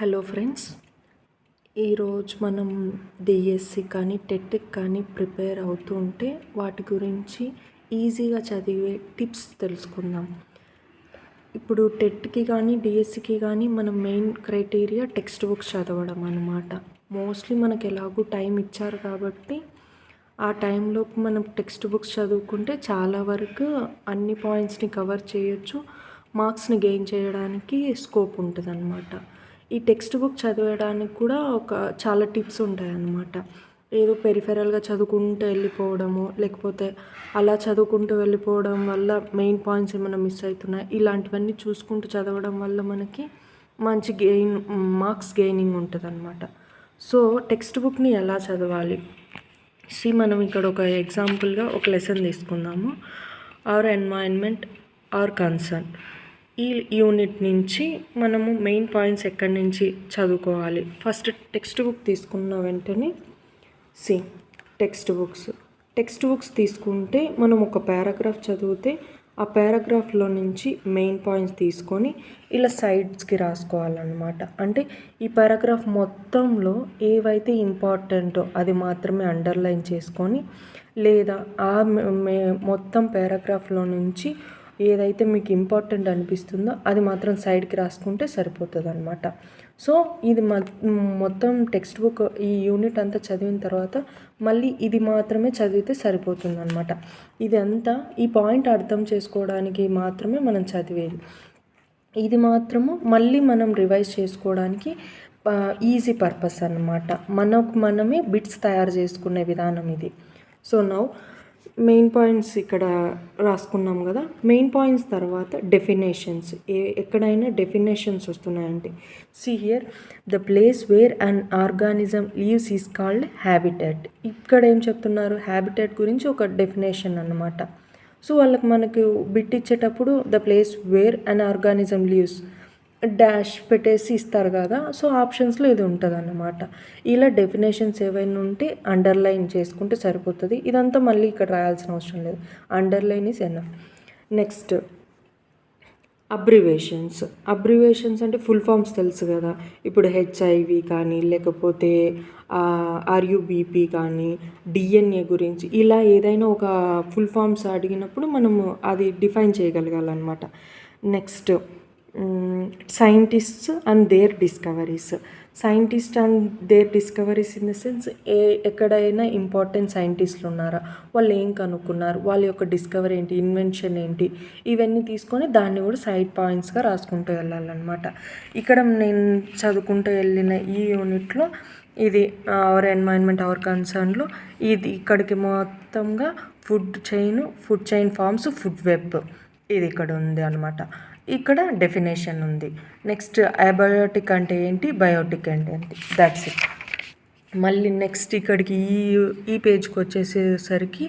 Hello friends, ఈరోజు మనం DSC కానీ టెట్కి కానీ ప్రిపేర్ అవుతూ ఉంటే వాటి గురించి ఈజీగా చదివే టిప్స్ తెలుసుకుందాం. ఇప్పుడు టెట్కి కానీ డిఎస్సికి కానీ మనం మెయిన్ క్రైటీరియా టెక్స్ట్ బుక్స్ చదవడం అన్నమాట. మోస్ట్లీ మనకు ఎలాగూ టైం ఇచ్చారు కాబట్టి ఆ టైంలోపు మనం టెక్స్ట్ బుక్స్ చదువుకుంటే చాలా వరకు అన్ని పాయింట్స్ని కవర్ చేయొచ్చు, మార్క్స్ని గెయిన్ చేయడానికి స్కోప్ ఉంటుంది అన్నమాట. ఈ టెక్స్ట్ బుక్ చదవడానికి కూడా చాలా టిప్స్ ఉంటాయన్నమాట. ఏదో పెరిఫెరల్గా చదువుకుంటూ వెళ్ళిపోవడము, లేకపోతే అలా చదువుకుంటూ వెళ్ళిపోవడం వల్ల మెయిన్ పాయింట్స్ ఏమైనా మిస్ అవుతున్నాయి, ఇలాంటివన్నీ చూసుకుంటూ చదవడం వల్ల మనకి మంచి మార్క్స్ గెయినింగ్ ఉంటుంది అన్నమాట. సో టెక్స్ట్ బుక్ని ఎలా చదవాలి? మనం ఇక్కడ ఒక ఎగ్జాంపుల్గా ఒక లెసన్ తీసుకుందాము. Our environment, our concern. ఈ యూనిట్ నుంచి మనము మెయిన్ పాయింట్స్ ఎక్కడి నుంచి చదువుకోవాలి. ఫస్ట్ టెక్స్ట్ బుక్ తీసుకున్న వెంటనే టెక్స్ట్ బుక్స్ తీసుకుంటే మనం ఒక పారాగ్రాఫ్ చదివితే ఆ పారాగ్రాఫ్లో నుంచి మెయిన్ పాయింట్స్ తీసుకొని ఇలా సైడ్స్కి రాసుకోవాలన్నమాట. అంటే ఈ పారాగ్రాఫ్ మొత్తంలో ఏవైతే ఇంపార్టెంటో అది మాత్రమే అండర్లైన్ చేసుకొని, లేదా ఆ మొత్తం పారాగ్రాఫ్లో నుంచి ఏదైతే మీకు ఇంపార్టెంట్ అనిపిస్తుందో అది మాత్రం సైడ్కి రాసుకుంటే సరిపోతుంది అనమాట. సో ఇది మొత్తం టెక్స్ట్ బుక్ ఈ యూనిట్ అంతా చదివిన తర్వాత మళ్ళీ ఇది మాత్రమే చదివితే సరిపోతుంది అనమాట. ఇదంతా ఈ పాయింట్ అర్థం చేసుకోవడానికి మాత్రమే మనం చదివేది. ఇది మాత్రము మళ్ళీ మనం రివైజ్ చేసుకోవడానికి ఈజీ పర్పస్ అన్నమాట. మనమే బిట్స్ తయారు చేసుకునే విధానం ఇది. సో నౌ మెయిన్ పాయింట్స్ ఇక్కడ రాసుకున్నాం కదా. మెయిన్ పాయింట్స్ తర్వాత డెఫినేషన్స్. ఎక్కడైనా డెఫినేషన్స్ వస్తున్నాయంటే here the place where an organism leaves is called habitat. ఇక్కడ ఏం చెప్తున్నారు? హ్యాబిటేట్ గురించి ఒక డెఫినేషన్ అన్నమాట. సో మనకు బిట్ ఇచ్చేటప్పుడు the place where an organism leaves dash పెట్టేసి ఇస్తారు కదా. సో ఆప్షన్స్లో ఇది ఉంటుంది అన్నమాట. ఇలా డెఫినేషన్స్ ఏవైనా ఉంటే అండర్లైన్ చేసుకుంటే సరిపోతుంది. ఇదంతా మళ్ళీ ఇక్కడ రాయాల్సిన అవసరం లేదు. Underline is enough. Next abbreviations అంటే ఫుల్ ఫామ్స్ తెలుసు కదా. ఇప్పుడు హెచ్ఐవి కానీ, లేకపోతే ఆర్యుబిపి కానీ, డిఎన్ఏ గురించి ఇలా ఏదైనా ఒక ఫుల్ ఫామ్స్ అడిగినప్పుడు మనము అది డిఫైన్ చేయగలగాలన్నమాట. Next scientists and their discoveries. In the sense ఎక్కడైనా ఇంపార్టెంట్ సైంటిస్టులు ఉన్నారా, వాళ్ళు ఏం కనుక్కున్నారు, వాళ్ళ యొక్క డిస్కవరీ ఏంటి, ఇన్వెన్షన్ ఏంటి, ఇవన్నీ తీసుకొని దాన్ని కూడా సైడ్ పాయింట్స్గా రాసుకుంటూ వెళ్ళాలన్నమాట. ఇక్కడ నేను చదువుకుంటూ వెళ్ళిన ఈ యూనిట్లో ఇది అవర్ ఎన్వైరన్మెంట్, అవర్ కన్సర్న్లో ఇది ఇక్కడికి మొత్తంగా food chain forms, food web ఇది ఇక్కడ ఉంది అనమాట. ఇక్కడ డెఫినేషన్ ఉంది. నెక్స్ట్ అబయోటిక్ అంటే ఏంటి, బయోటిక్ అంటే ఏంటి, దట్స్ ఇట్. మళ్ళీ నెక్స్ట్ ఇక్కడికి ఈ పేజ్కి వచ్చేసేసరికి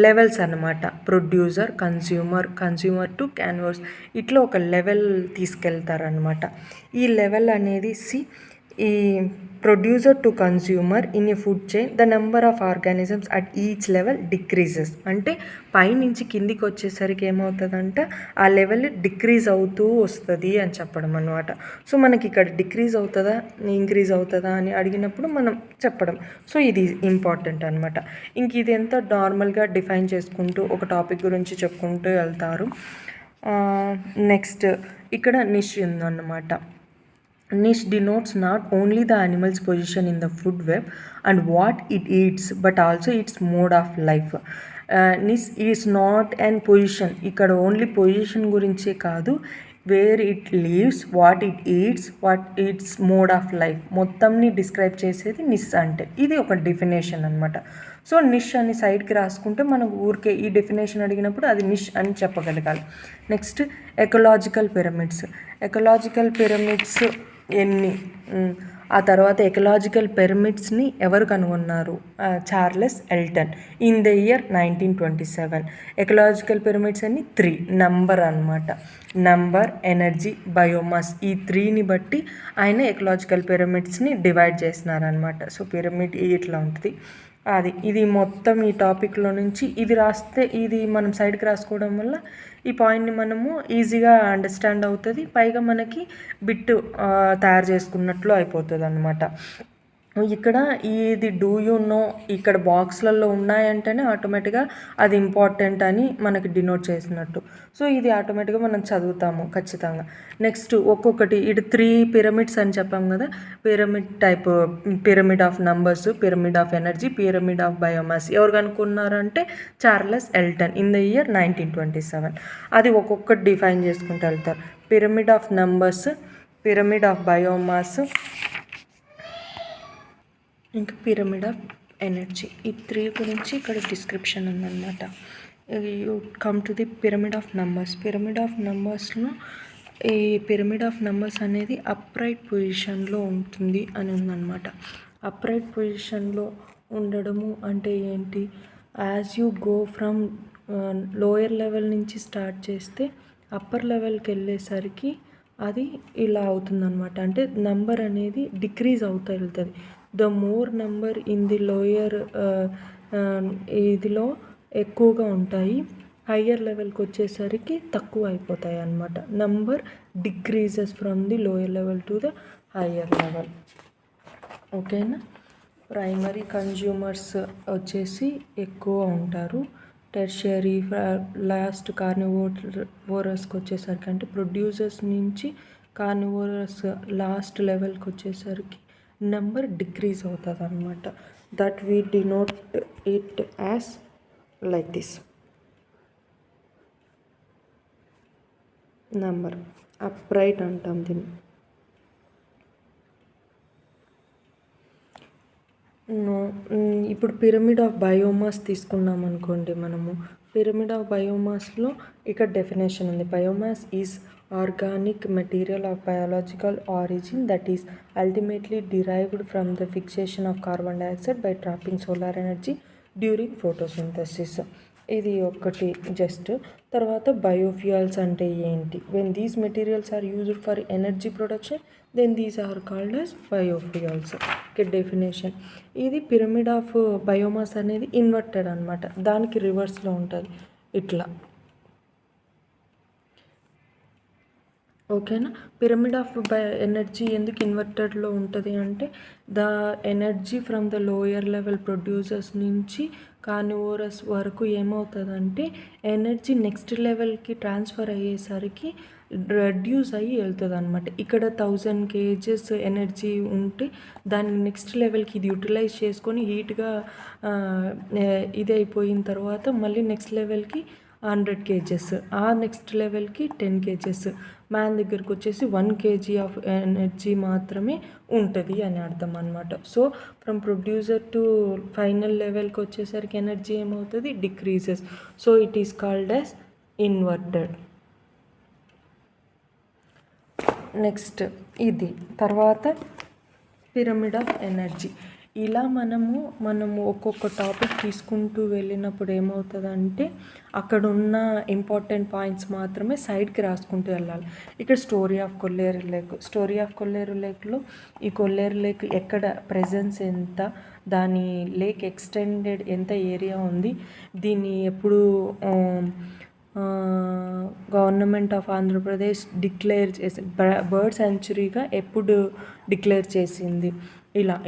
లెవెల్స్ అన్నమాట. ప్రొడ్యూసర్, కన్స్యూమర్ టు క్యాన్వర్స్, ఇట్లా ఒక లెవెల్ తీసుకెళ్తారనమాట. ఈ లెవెల్ అనేది ఈ producer to consumer in a food chain the number of organisms at each level decreases. అంటే పైనుంచి కిందికి వచ్చేసరికి ఏమవుతుందంటే ఆ లెవెల్ డిక్రీజ్ అవుతూ వస్తుంది అని చెప్పడం అనమాట. సో మనకి ఇక్కడ డిక్రీజ్ అవుతుందా ఇంక్రీజ్ అవుతుందా అని అడిగినప్పుడు మనం చెప్పడం. సో ఇది ఇంపార్టెంట్ అనమాట. ఇంక ఇది ఎంత నార్మల్గా డిఫైన్ చేసుకుంటూ ఒక టాపిక్ గురించి చెప్పుకుంటూ వెళ్తారు. నెక్స్ట్ ఇక్కడ నిష్ ఉందన్నమాట. Niche denotes not only the animal's position in the food web and what it eats, but also its mode of life. Niche is not an position. ఇక్కడ ఓన్లీ పొజిషన్ గురించే కాదు, where it lives, what it eats, what its mode of life మొత్తంని describe చేసేది niche అంటే. ఇది ఒక definition అనమాట. So నిష్ అని సైడ్కి రాసుకుంటే మనకు ఊరికే ఈ డెఫినేషన్ అడిగినప్పుడు అది నిష్ అని చెప్పగలగాలి. నెక్స్ట్ ఎకలాజికల్ పిరమిడ్స్ ఎన్ని, ఆ తర్వాత ఎకలాజికల్ పిరమిడ్స్ని ఎవరు కనుగొన్నారు? Charles Elton in the year 1927. Ecological pyramids అన్ని 3 నంబర్ అనమాట. నంబర్, ఎనర్జీ, బయోమాస్, ఈ 3ని బట్టి ఆయన ఎకలాజికల్ పిరమిడ్స్ని డివైడ్ చేస్తున్నారనమాట. సో పిరమిడ్ ఇట్లా ఉంటుంది. ఇది మొత్తం ఈ టాపిక్లో నుంచి ఇది రాస్తే ఇది మనం సైడ్కి రాసుకోవడం వల్ల ఈ పాయింట్ని మనము ఈజీగా అండర్స్టాండ్ అవుతుంది, పైగా మనకి బిట్ తయారు చేసుకున్నట్లు అయిపోతుంది అనమాట. ఇక్కడ ఇది డూ యూ నో ఇక్కడ బాక్స్లలో ఉన్నాయంటేనే ఆటోమేటిక్గా అది ఇంపార్టెంట్ అని మనకి డినోట్ చేసినట్టు. సో ఇది ఆటోమేటిక్గా మనం చదువుతాము ఖచ్చితంగా. నెక్స్ట్ ఒక్కొక్కటి ఇటు 3 పిరమిడ్స్ అని చెప్పాం కదా, pyramid type, pyramid of numbers, pyramid of energy, pyramid of biomass ఎవరు కనుక్కున్నారంటే Charles Elton in the year 1927. అది ఒక్కొక్కటి డిఫైన్ చేసుకుంటూ వెళ్తారు. Pyramid of numbers, pyramid of biomass, ఇంకా పిరమిడ్ ఆఫ్ ఎనర్జీ. ఈ 3 గురించి ఇక్కడ డిస్క్రిప్షన్ ఉందన్నమాట. You come to the pyramid of numbers. Pyramid of నంబర్స్లో ఈ పిరమిడ్ ఆఫ్ నంబర్స్ అనేది అప్రైట్ పొజిషన్లో ఉంటుంది అని ఉందన్నమాట. అప్రైట్ పొజిషన్లో ఉండడము అంటే ఏంటి, as you go from lower level నుంచి స్టార్ట్ చేస్తే అప్పర్ లెవెల్కి వెళ్ళేసరికి అది ఇలా అవుతుందన్నమాట. అంటే నంబర్ అనేది డిక్రీజ్ అవుతూ వెళ్తుంది. The more number in the lower ఇదిలో ఎక్కువగా ఉంటాయి, హయ్యర్ లెవెల్కి వచ్చేసరికి తక్కువ అయిపోతాయి అన్నమాట. Number decreases from the lower level to the higher level. ఓకేనా. ప్రైమరీ కన్జ్యూమర్స్ వచ్చేసి ఎక్కువ ఉంటారు. టెర్షియరీ, లాస్ట్ కార్నివోరస్కి వచ్చేసరికి అంటే ప్రొడ్యూసర్స్ నుంచి కార్నివోరస్ లాస్ట్ లెవెల్కి వచ్చేసరికి నెంబర్ డిక్రీజ్ అవుతుంది అనమాట. That we denote it as like this. Number upright అంటాం దీన్ని. ఇప్పుడు పిరమిడ్ ఆఫ్ బయోమాస్ తీసుకున్నాం అనుకోండి మనము. పిరమిడ్ ఆఫ్ బయోమాస్లో ఇక్కడ డెఫినేషన్ ఉంది. Biomass is organic material of biological origin that is ultimately derived from the fixation of carbon dioxide by trapping solar energy during photosynthesis. ఇది ఒకటి జస్ట్. తర్వాత బయోఫ్యూయల్స్ అంటే ఏంటి, when these materials are used for energy production then these are called as biofuels. Definition. ఇది pyramid of biomass అనేది inverted అనమాట, దానికి రివర్స్లో ఉంటుంది ఇట్లా. ఓకేనా. పిరమిడ్ ఆఫ్ ఎనర్జీ ఎందుకు ఇన్వర్టెడ్లో ఉంటుంది అంటే the energy from the lower level producers నుంచి కార్నివోరస్ వరకు ఏమవుతుందంటే ఎనర్జీ నెక్స్ట్ లెవెల్కి ట్రాన్స్ఫర్ అయ్యేసరికి రెడ్యూస్ అయ్యి వెళ్తుంది అనమాట. ఇక్కడ 1000 kgs ఎనర్జీ ఉంటే దాన్ని నెక్స్ట్ లెవెల్కి ఇది యూటిలైజ్ చేసుకొని హీట్గా ఇది అయిపోయిన తర్వాత మళ్ళీ నెక్స్ట్ లెవెల్కి 100 kgs, ఆ నెక్స్ట్ లెవెల్కి 10 kgs, మ్యాన్ దగ్గరకు వచ్చేసి 1 kg ఆఫ్ ఎనర్జీ మాత్రమే ఉంటుంది అని అర్థం అనమాట. So from producer to final లెవెల్కి వచ్చేసరికి ఎనర్జీ ఏమవుతుంది, decreases. So it is called as inverted. Next ఇది. తర్వాత పిరమిడ్ ఆఫ్ ఎనర్జీ. ఇలా మనము ఒక్కొక్క టాపిక్ తీసుకుంటూ వెళ్ళినప్పుడు ఏమవుతుందంటే అక్కడ ఉన్న ఇంపార్టెంట్ పాయింట్స్ మాత్రమే సైడ్కి రాసుకుంటూ వెళ్ళాలి. ఇక్కడ story of Kolleru lake. Story of Kolleru లేక్లో ఈ కొల్లేరు లేక్ ఎక్కడ ప్రెజెన్స్ ఎంత, దాని లేక్ ఎక్స్టెండెడ్ ఎంత ఏరియా ఉంది, దీన్ని ఎప్పుడు గవర్నమెంట్ ఆఫ్ ఆంధ్రప్రదేశ్ డిక్లేర్ చేసి బర్డ్ సెంచురీగా ఎప్పుడు డిక్లేర్ చేసింది,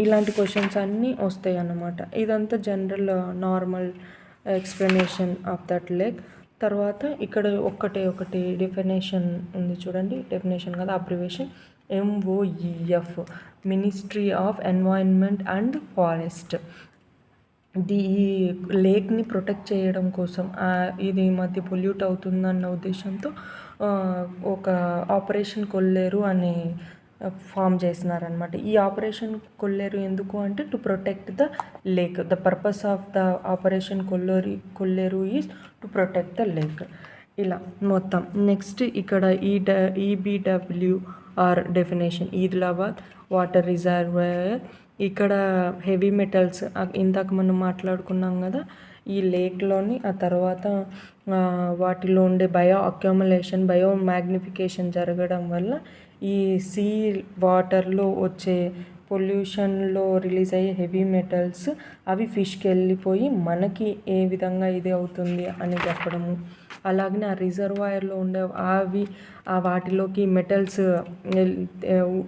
ఇలాంటి క్వశ్చన్స్ అన్నీ వస్తాయి అన్నమాట. ఇదంతా general normal explanation of that lake. తర్వాత ఇక్కడ ఒకటి డెఫినేషన్ ఉంది చూడండి, డెఫినేషన్ కదా, abbreviation MOEF, ministry of environment and forest. ఈ లేక్ని ప్రొటెక్ట్ చేయడం కోసం, ఇది మధ్య పొల్యూట్ అవుతుందన్న ఉద్దేశంతో ఒక ఆపరేషన్ కొల్లేరు అని ఫామ్ చేసినారనమాట. ఈ ఆపరేషన్ కొల్లేరు ఎందుకు అంటే to protect the lake. The purpose of the operation Kolleru is to protect the lake. ఇలా మొత్తం. నెక్స్ట్ ఇక్కడ EBWR డెఫినేషన్, ఈదిలాబాద్ వాటర్ రిజర్వాయర్. ఇక్కడ హెవీ మెటల్స్ ఇందాక మనం మాట్లాడుకున్నాం కదా ఈ లేక్లోని. ఆ తర్వాత వాటిలో ఉండే బయో అక్యుములేషన్, బయో మ్యాగ్నిఫికేషన్ జరగడం వల్ల ఈ సీ వాటర్లో వచ్చే పొల్యూషన్లో రిలీజ్ అయ్యే హెవీ మెటల్స్ అవి ఫిష్కి వెళ్ళిపోయి మనకి ఏ విధంగా ఇది అవుతుంది అని చెప్పడము. అలాగనే ఆ రిజర్వాయర్లో ఉండే అవి వాటిలోకి మెటల్స్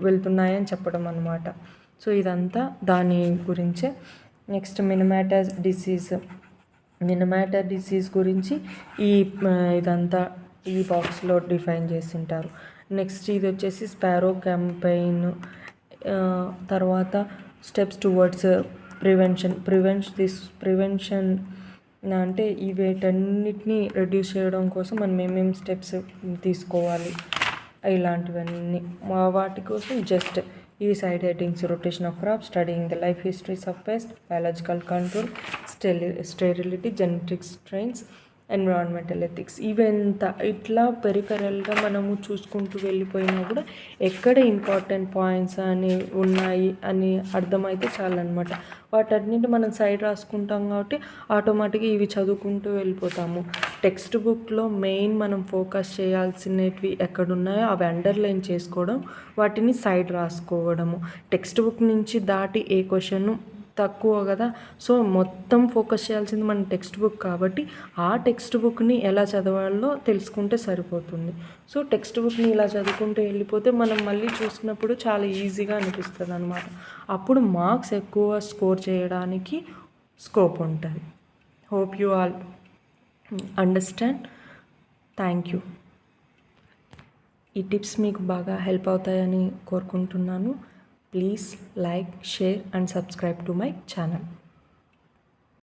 వెళ్తున్నాయని చెప్పడం అనమాట. సో ఇదంతా దాని గురించే. నెక్స్ట్ మినిమాటర్ డిసీజ్ గురించి ఇదంతా ఈ బాక్స్లో డిఫైన్ చేసింటారు. నెక్స్ట్ ఇది వచ్చేసి స్పారో క్యాంపెయిన్. తర్వాత స్టెప్స్ టువర్డ్స్ ప్రివెన్షన్ అంటే వీటన్నిటిని రెడ్యూస్ చేయడం కోసం మనం ఏమేమి స్టెప్స్ తీసుకోవాలి ఇలాంటివన్నీ వాటి కోసం జస్ట్ ఈ side headings: rotation of crops, studying the life histories of pest, biological control, sterility, genetic strains, environmental ethics. ఇట్లా పెరిఫెరల్గా మనము చూసుకుంటూ వెళ్ళిపోయినా కూడా ఎక్కడ ఇంపార్టెంట్ పాయింట్స్ అని ఉన్నాయి అని అర్థమైతే చాలన్నమాట. వాటన్నిటి మనం సైడ్ రాసుకుంటాం కాబట్టి ఆటోమేటిక్గా ఇవి చదువుకుంటూ వెళ్ళిపోతాము. టెక్స్ట్ బుక్లో మెయిన్ మనం ఫోకస్ చేయాల్సినవి ఎక్కడున్నాయో అవి అండర్లైన్ చేసుకోవడం, వాటిని సైడ్ రాసుకోవడము. టెక్స్ట్ బుక్ నుంచి దాటి ఏ క్వశ్చన్ తక్కువ కదా, సో మొత్తం ఫోకస్ చేయాల్సింది మన టెక్స్ట్ బుక్ కాబట్టి ఆ టెక్స్ట్ బుక్ని ఎలా చదవాలో తెలుసుకుంటే సరిపోతుంది. సో టెక్స్ట్ బుక్ని ఇలా చదువుకుంటూ వెళ్ళిపోతే మనం మళ్ళీ చూసినప్పుడు చాలా ఈజీగా అనిపిస్తుంది అనమాట. అప్పుడు మార్క్స్ ఎక్కువ స్కోర్ చేయడానికి స్కోప్ ఉంటుంది. Hope you all understand. Thank you. ఈ టిప్స్ మీకు బాగా హెల్ప్ అవుతాయని కోరుకుంటున్నాను. Please like, share and subscribe to my channel.